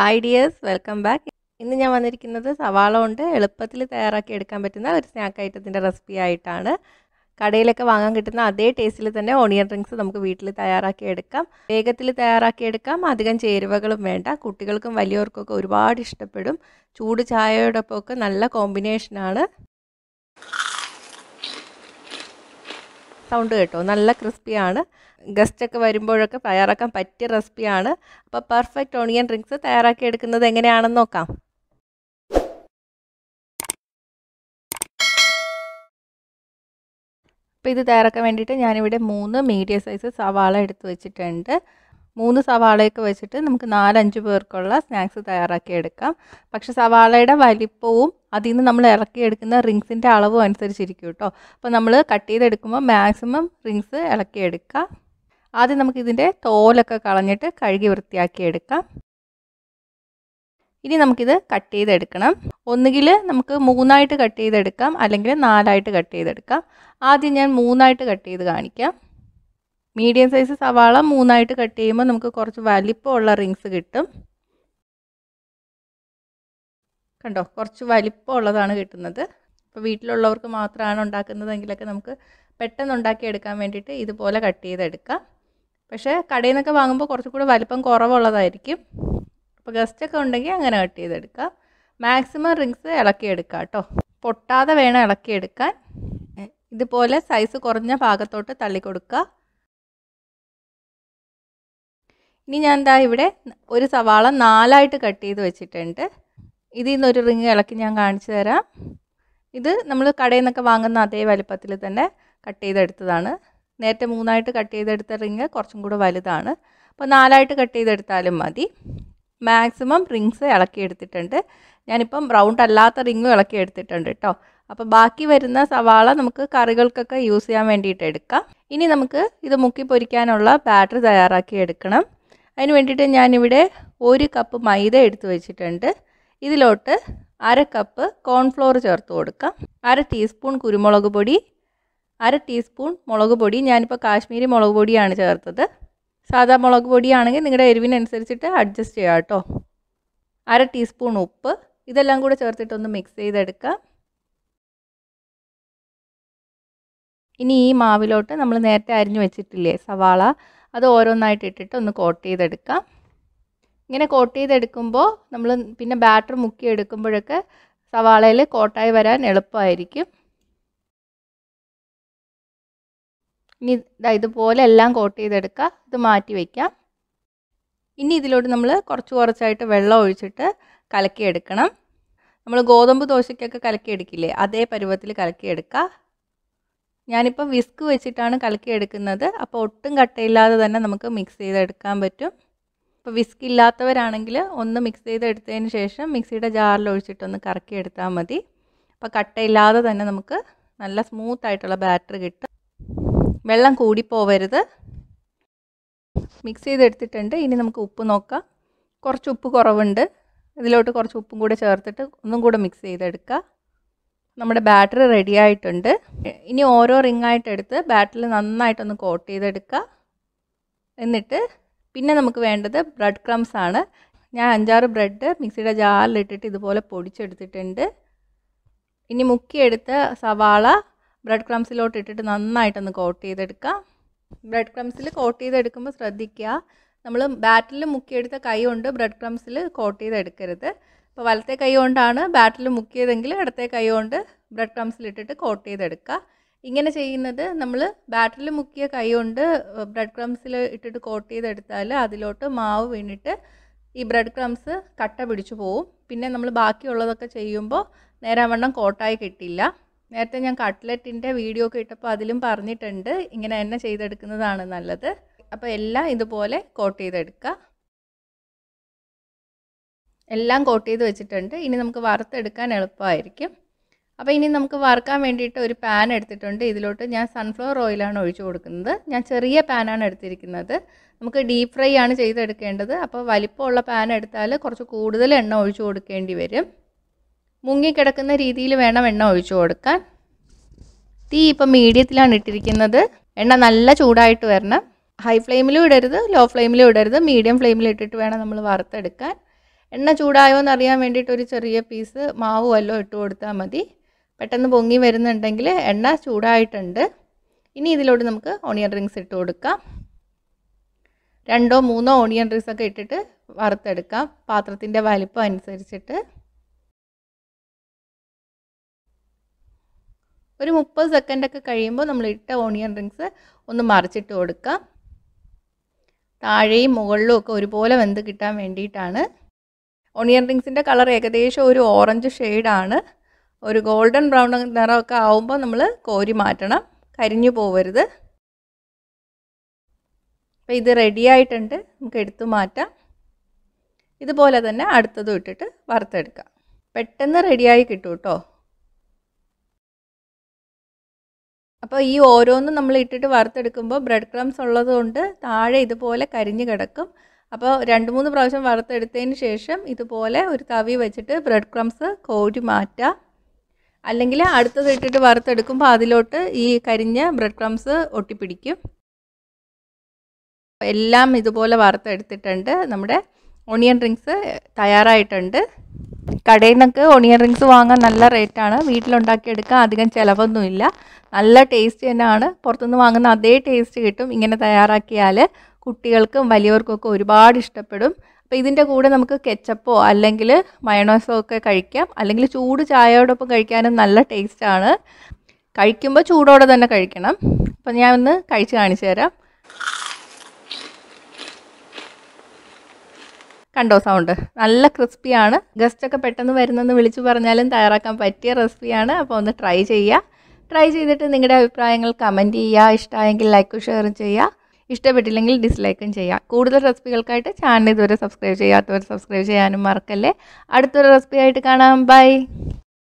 Hi dears, welcome back. ഇന്ന് ഞാൻ വന്നിരിക്കുന്നത് സവാള കൊണ്ട് എളുപ്പത്തിൽ തയ്യാറാക്കി എടുക്കാൻ പറ്റുന്ന ഒരു സ്നാക്ക് ഐറ്റത്തിൻ്റെ റെസിപ്പി ആയിട്ടാണ്. കടയിലൊക്കെ വാങ്ങാൻ കിട്ടുന്ന അതേ ടേസ്റ്റിൽ തന്നെ ഓണിയൻ റിങ്സ് നമുക്ക് വീട്ടിൽ തയ്യാറാക്കി എടുക്കാം. വേഗത്തിൽ തയ്യാറാക്കി എടുക്കാം. അധികം ചേരുവകളും വേണ്ട. കുട്ടികൾക്കും വലിയവർക്കൊക്കെ ഒരുപാട് ഇഷ്ടപ്പെടും. ചൂട് ചായയോടൊപ്പമൊക്കെ നല്ല കോമ്പിനേഷനാണ്. സൗണ്ട് കേട്ടോ, നല്ല ക്രിസ്പിയാണ്. ഗസ്റ്റൊക്കെ വരുമ്പോഴൊക്കെ തയ്യാറാക്കാൻ പറ്റിയ റെസിപ്പിയാണ്. അപ്പോൾ പെർഫെക്റ്റ് ഓണിയൻ റിങ്സ് തയ്യാറാക്കി എടുക്കുന്നത് എങ്ങനെയാണെന്ന് നോക്കാം. അപ്പോൾ ഇത് തയ്യാറാക്കാൻ വേണ്ടിയിട്ട് ഞാനിവിടെ 3 മീഡിയം സൈസ് സവാള എടുത്ത് വെച്ചിട്ടുണ്ട്. 3 സവാളയൊക്കെ വെച്ചിട്ട് നമുക്ക് 4-5 പേർക്കുള്ള സ്നാക്സ് തയ്യാറാക്കി എടുക്കാം. പക്ഷേ സവാളയുടെ വലിപ്പവും അതിൽ നിന്ന് നമ്മൾ ഇളക്കിയെടുക്കുന്ന റിങ്സിൻ്റെ അളവും അനുസരിച്ചിരിക്കും കേട്ടോ. അപ്പോൾ നമ്മൾ കട്ട് ചെയ്തെടുക്കുമ്പോൾ മാക്സിമം റിങ്സ് ഇളക്കിയെടുക്കുക. ആദ്യം നമുക്കിതിൻ്റെ തോലൊക്കെ കളഞ്ഞിട്ട് കഴുകി വൃത്തിയാക്കി എടുക്കാം. ഇനി നമുക്കിത് കട്ട് ചെയ്തെടുക്കണം. ഒന്നുകിൽ നമുക്ക് 3ആയിട്ട് കട്ട് ചെയ്തെടുക്കാം, അല്ലെങ്കിൽ 4ആയിട്ട് കട്ട് ചെയ്തെടുക്കാം. ആദ്യം ഞാൻ 3ആയിട്ട് കട്ട് ചെയ്ത് കാണിക്കാം. മീഡിയം സൈസ് സവാള 3ആയിട്ട് കട്ട് ചെയ്യുമ്പോൾ നമുക്ക് കുറച്ച് വലിപ്പമുള്ള റിങ്സ് കിട്ടും. കണ്ടോ, കുറച്ച് വലിപ്പമുള്ളതാണ് കിട്ടുന്നത്. ഇപ്പോൾ വീട്ടിലുള്ളവർക്ക് മാത്രമാണ് ഉണ്ടാക്കുന്നതെങ്കിലൊക്കെ നമുക്ക് പെട്ടെന്ന് ഉണ്ടാക്കിയെടുക്കാൻ വേണ്ടിയിട്ട് ഇതുപോലെ കട്ട് ചെയ്തെടുക്കാം. പക്ഷേ കടയിൽ നിന്നൊക്കെ വാങ്ങുമ്പോൾ കുറച്ചുകൂടി വലിപ്പം കുറവുള്ളതായിരിക്കും. അപ്പോൾ ഗസ്റ്റൊക്കെ ഉണ്ടെങ്കിൽ അങ്ങനെ കട്ട് ചെയ്തെടുക്കാം. മാക്സിമം റിങ്സ് ഇളക്കിയെടുക്കുക കേട്ടോ. പൊട്ടാതെ വേണം ഇളക്കിയെടുക്കാൻ. ഇതുപോലെ സൈസ് കുറഞ്ഞ ഭാഗത്തോട്ട് തള്ളിക്കൊടുക്കുക. ഇനി ഞാൻ എന്താ ഇവിടെ ഒരു സവാള 4ആയിട്ട് കട്ട് ചെയ്ത് വെച്ചിട്ടുണ്ട്. ഇതിൽ നിന്നൊരു റിങ് ഇളക്കി ഞാൻ കാണിച്ചു തരാം. ഇത് നമ്മൾ കടയിൽ നിന്നൊക്കെ വാങ്ങുന്ന അതേ വലിപ്പത്തിൽ തന്നെ കട്ട് ചെയ്തെടുത്തതാണ്. നേരത്തെ 3ആയിട്ട് കട്ട് ചെയ്തെടുത്ത റിങ് കുറച്ചും കൂടെ വലുതാണ്. അപ്പോൾ 4ആയിട്ട് കട്ട് ചെയ്തെടുത്താലും മതി. മാക്സിമം റിങ്സ് ഇളക്കിയെടുത്തിട്ടുണ്ട്. ഞാനിപ്പം റൗണ്ട് അല്ലാത്ത റിങ്ങും ഇളക്കിയെടുത്തിട്ടുണ്ട് കേട്ടോ. അപ്പോൾ ബാക്കി വരുന്ന സവാള നമുക്ക് കറികൾക്കൊക്കെ യൂസ് ചെയ്യാൻ വേണ്ടിയിട്ട് എടുക്കാം. ഇനി നമുക്ക് ഇത് മുക്കി പൊരിക്കാനുള്ള ബാറ്റർ തയ്യാറാക്കി എടുക്കണം. അതിന് വേണ്ടിയിട്ട് ഞാനിവിടെ 1 കപ്പ് മൈദ എടുത്ത് വെച്ചിട്ടുണ്ട്. ഇതിലോട്ട് 1/2 കപ്പ് കോൺഫ്ലോർ ചേർത്ത് കൊടുക്കാം. 1/2 ടീസ്പൂൺ കുരുമുളക് പൊടി, 1/2 ടീസ്പൂൺ മുളക് പൊടി. ഞാനിപ്പോൾ കാശ്മീരി മുളക് പൊടിയാണ് ചേർത്തത്. സാധാ മുളക് പൊടിയാണെങ്കിൽ നിങ്ങളുടെ എരിവിനനുസരിച്ചിട്ട് അഡ്ജസ്റ്റ് ചെയ്യാം കേട്ടോ. 1/2 ടീസ്പൂൺ ഉപ്പ്. ഇതെല്ലാം കൂടെ ചേർത്തിട്ടൊന്ന് മിക്സ് ചെയ്തെടുക്കാം. ഇനി ഈ മാവിലോട്ട് നമ്മൾ നേരത്തെ അരിഞ്ഞു വെച്ചിട്ടില്ലേ സവാള, അത് ഓരോന്നായിട്ട് ഇട്ടിട്ട് ഒന്ന് കോട്ട് ചെയ്തെടുക്കാം. ഇങ്ങനെ കോട്ട് ചെയ്തെടുക്കുമ്പോൾ നമ്മൾ പിന്നെ ബാറ്റർ മുക്കിയെടുക്കുമ്പോഴൊക്കെ സവാളയിൽ കോട്ടായി വരാൻ എളുപ്പമായിരിക്കും. ഇനി ഇതുപോലെ എല്ലാം കോട്ട് ചെയ്തെടുക്കുക. ഇത് മാറ്റി വയ്ക്കാം. ഇനി ഇതിലോട്ട് നമ്മൾ കുറച്ചായിട്ട് വെള്ളം ഒഴിച്ചിട്ട് കലക്കിയെടുക്കണം. നമ്മൾ ഗോതമ്പ് ദോശയ്ക്കൊക്കെ കലക്കിയെടുക്കില്ലേ, അതേ പരുവത്തിൽ കലക്കിയെടുക്കുക. ഞാനിപ്പോൾ വിസ്ക് വെച്ചിട്ടാണ് കലക്കിയെടുക്കുന്നത്. അപ്പോൾ ഒട്ടും കട്ടയില്ലാതെ തന്നെ നമുക്ക് മിക്സ് ചെയ്തെടുക്കാൻ പറ്റും. ഇപ്പോൾ വിസ്ക് ഇല്ലാത്തവരാണെങ്കിൽ ഒന്ന് മിക്സ് ചെയ്തെടുത്തതിന് ശേഷം മിക്സിയുടെ ജാറിൽ ഒഴിച്ചിട്ടൊന്ന് കറക്കിയെടുത്താൽ മതി. അപ്പോൾ കട്ടയില്ലാതെ തന്നെ നമുക്ക് നല്ല സ്മൂത്തായിട്ടുള്ള ബാറ്റർ കിട്ടും. വെള്ളം കൂടിപ്പോവരുത്. മിക്സ് ചെയ്തെടുത്തിട്ടുണ്ട്. ഇനി നമുക്ക് ഉപ്പ് നോക്കാം. കുറച്ച് ഉപ്പ് കുറവുണ്ട്. ഇതിലോട്ട് കുറച്ച് ഉപ്പും കൂടെ ചേർത്തിട്ട് ഒന്നും കൂടെ മിക്സ് ചെയ്തെടുക്കുക. നമ്മുടെ ബാറ്റർ റെഡി ആയിട്ടുണ്ട്. ഇനി ഓരോ റിങ്ങായിട്ട് എടുത്ത് ബാറ്ററിൽ നന്നായിട്ടൊന്ന് കോട്ട് ചെയ്തെടുക്കുക. എന്നിട്ട് പിന്നെ നമുക്ക് വേണ്ടത് ബ്രെഡ് ക്രംസ് ആണ്. ഞാൻ 5-6 ബ്രെഡ് മിക്സിയുടെ ജാറിലിട്ടിട്ട് ഇതുപോലെ പൊടിച്ചെടുത്തിട്ടുണ്ട്. ഇനി മുക്കിയെടുത്ത സവാള ബ്രെഡ് ക്രംസിലോട്ട് ഇട്ടിട്ട് നന്നായിട്ടൊന്ന് കോട്ട് ചെയ്തെടുക്കുക. ബ്രെഡ് ക്രംസിൽ കോട്ട് ചെയ്തെടുക്കുമ്പോൾ ശ്രദ്ധിക്കുക, നമ്മൾ ബാറ്ററിൽ മുക്കിയെടുത്ത കൈ കൊണ്ട് ബ്രെഡ് ക്രംസിൽ കോട്ട് ചെയ്തെടുക്കരുത്. അപ്പോൾ വലത്തെ കൈ കൊണ്ടാണ് ബാറ്ററിൽ മുക്കിയതെങ്കിൽ ഇടത്തെ കൈ കൊണ്ട് ബ്രെഡ് ക്രംസിലിട്ടിട്ട് കോട്ട് ചെയ്തെടുക്കുക. ഇങ്ങനെ ചെയ്യുന്നത് നമ്മൾ ബാറ്ററിൽ മുക്കിയ കൈ കൊണ്ട് ബ്രെഡ് ക്രംസിൽ ഇട്ടിട്ട് കോട്ട് ചെയ്തെടുത്താൽ അതിലോട്ട് മാവ് വീണിട്ട് ഈ ബ്രെഡ് ക്രംസ് കട്ട പിടിച്ചു പോവും. പിന്നെ നമ്മൾ ബാക്കിയുള്ളതൊക്കെ ചെയ്യുമ്പോൾ നേരാവണ്ണം കോട്ടായി കിട്ടില്ല. നേരത്തെ ഞാൻ കട്ട്ലറ്റിൻ്റെ വീഡിയോ ഒക്കെ ഇട്ടപ്പോൾ അതിലും പറഞ്ഞിട്ടുണ്ട് ഇങ്ങനെ തന്നെ ചെയ്തെടുക്കുന്നതാണ് നല്ലത്. അപ്പോൾ എല്ലാം ഇതുപോലെ കോട്ട് ചെയ്തെടുക്കുക. എല്ലാം കോട്ട് ചെയ്ത് വെച്ചിട്ടുണ്ട്. ഇനി നമുക്ക് വറുത്തെടുക്കാൻ എളുപ്പമായിരിക്കും. അപ്പോൾ ഇനി നമുക്ക് വറുക്കാൻ വേണ്ടിയിട്ട് ഒരു പാൻ എടുത്തിട്ടുണ്ട്. ഇതിലോട്ട് ഞാൻ സൺഫ്ലവർ ഓയിലാണ് ഒഴിച്ചു കൊടുക്കുന്നത്. ഞാൻ ചെറിയ പാനാണ് എടുത്തിരിക്കുന്നത്. നമുക്ക് ഡീപ്പ് ഫ്രൈ ആണ് ചെയ്തെടുക്കേണ്ടത്. അപ്പോൾ വലിപ്പമുള്ള പാൻ എടുത്താൽ കുറച്ച് കൂടുതൽ എണ്ണ ഒഴിച്ചു കൊടുക്കേണ്ടി വരും. മുങ്ങിക്കിടക്കുന്ന രീതിയിൽ വേണം എണ്ണ ഒഴിച്ചു കൊടുക്കാൻ. തീ ഇപ്പം മീഡിയത്തിലാണ് ഇട്ടിരിക്കുന്നത്. എണ്ണ നല്ല ചൂടായിട്ട് വരണം. ഹൈ ഫ്ലെയിമിലും ഇടരുത്, ലോ ഫ്ലെയിമിലും ഇടരുത്. മീഡിയം ഫ്ലെയിമിൽ ഇട്ടിട്ട് വേണം നമ്മൾ വറുത്തെടുക്കാൻ. എണ്ണ ചൂടായോ എന്നറിയാൻ വേണ്ടിയിട്ട് ഒരു ചെറിയ പീസ് മാവ് വല്ലതും ഇട്ട് കൊടുത്താൽ മതി. പെട്ടെന്ന് പൊങ്ങി വരുന്നുണ്ടെങ്കിൽ എണ്ണ ചൂടായിട്ടുണ്ട്. ഇനി ഇതിലോട്ട് നമുക്ക് ഓണിയൻ റിങ്സ് ഇട്ട് കൊടുക്കാം. 2 or 3 ഓണിയൻ റിങ്സ് ഒക്കെ ഇട്ടിട്ട് വറുത്തെടുക്കാം, പാത്രത്തിൻ്റെ വലിപ്പം അനുസരിച്ചിട്ട്. ഒരു 30 സെക്കൻഡൊക്കെ കഴിയുമ്പോൾ നമ്മൾ ഇട്ട ഓണിയൻ റിങ്സ് ഒന്ന് മറിച്ചിട്ട് കൊടുക്കാം. താഴെയും മുകളിലും ഒക്കെ ഒരുപോലെ വെന്ത് കിട്ടാൻ വേണ്ടിയിട്ടാണ്. ഓണിയൻ റിങ്സിൻ്റെ കളർ ഏകദേശം ഒരു ഓറഞ്ച് ഷെയ്ഡാണ്. ഒരു ഗോൾഡൻ ബ്രൗൺ നിറമൊക്കെ ആവുമ്പോൾ നമ്മൾ കോരി മാറ്റണം, കരിഞ്ഞു പോവരുത്. അപ്പോൾ ഇത് റെഡി ആയിട്ടുണ്ട്, നമുക്ക് എടുത്തു മാറ്റാം. ഇതുപോലെ തന്നെ അടുത്തതും ഇട്ടിട്ട് വറുത്തെടുക്കാം. പെട്ടെന്ന് റെഡിയായി കിട്ടും കേട്ടോ. അപ്പോൾ ഈ ഓരോന്നും നമ്മൾ ഇട്ടിട്ട് വറുത്തെടുക്കുമ്പോൾ ബ്രെഡ് ക്രംസ് ഉള്ളതുകൊണ്ട് താഴെ ഇതുപോലെ കരിഞ്ഞ് കിടക്കും. അപ്പോൾ 2-3 പ്രാവശ്യം വറുത്തെടുത്തതിന് ശേഷം ഇതുപോലെ ഒരു തവി വെച്ചിട്ട് ബ്രെഡ് ക്രംസ് കോരി മാറ്റാം. അല്ലെങ്കിൽ അടുത്തത് ഇട്ടിട്ട് വറുത്തെടുക്കുമ്പോൾ അതിലോട്ട് ഈ കരിഞ്ഞ ബ്രെഡ് ക്രംസ് ഒട്ടിപ്പിടിക്കും. എല്ലാം ഇതുപോലെ വറുത്തെടുത്തിട്ടുണ്ട്. നമ്മുടെ ഓണിയൻ റിങ്സ് തയ്യാറായിട്ടുണ്ട്. കടയിൽ നിന്നൊക്കെ ഓണിയൻ റിങ്സ് വാങ്ങാൻ നല്ല റേറ്റാണ്. വീട്ടിലുണ്ടാക്കിയെടുക്കാൻ അധികം ചിലവൊന്നുമില്ല. നല്ല ടേസ്റ്റ് തന്നെയാണ്. പുറത്തുനിന്ന് വാങ്ങുന്ന അതേ ടേസ്റ്റ് കിട്ടും. ഇങ്ങനെ തയ്യാറാക്കിയാൽ കുട്ടികൾക്കും വലിയവർക്കൊക്കെ ഒരുപാട് ഇഷ്ടപ്പെടും. അപ്പോൾ ഇതിൻ്റെ കൂടെ നമുക്ക് കെച്ചപ്പോ അല്ലെങ്കിൽ മയണോസോ ഒക്കെ കഴിക്കാം. അല്ലെങ്കിൽ ചൂട് ചായയോടൊപ്പം കഴിക്കാനും നല്ല ടേസ്റ്റാണ്. കഴിക്കുമ്പോൾ ചൂടോടെ തന്നെ കഴിക്കണം. അപ്പോൾ ഞാൻ ഒന്ന് കഴിച്ച് കാണിച്ചു തരാം. കണ്ടോ സൗണ്ട്? നല്ല ക്രിസ്പിയാണ്. ഗസ്റ്റൊക്കെ പെട്ടെന്ന് വരുന്നെന്ന് വിളിച്ചു പറഞ്ഞാലും തയ്യാറാക്കാൻ പറ്റിയ റെസിപ്പിയാണ്. അപ്പോൾ ഒന്ന് ട്രൈ ചെയ്യുക. ട്രൈ ചെയ്തിട്ട് നിങ്ങളുടെ അഭിപ്രായങ്ങൾ കമൻറ്റ് ചെയ്യുക. ഇഷ്ടമായെങ്കിൽ ലൈക്കും ഷെയറും ചെയ്യുക. ഇഷ്ടപ്പെട്ടില്ലെങ്കിൽ ഡിസ്ലൈക്കും ചെയ്യുക. കൂടുതൽ റെസിപ്പികൾക്കായിട്ട് ചാനൽ ഇതുവരെ സബ്സ്ക്രൈബ് ചെയ്യാത്തവർ സബ്സ്ക്രൈബ് ചെയ്യാനും മറക്കല്ലേ. അടുത്തൊരു റെസിപ്പി ആയിട്ട് കാണാം. ബൈ.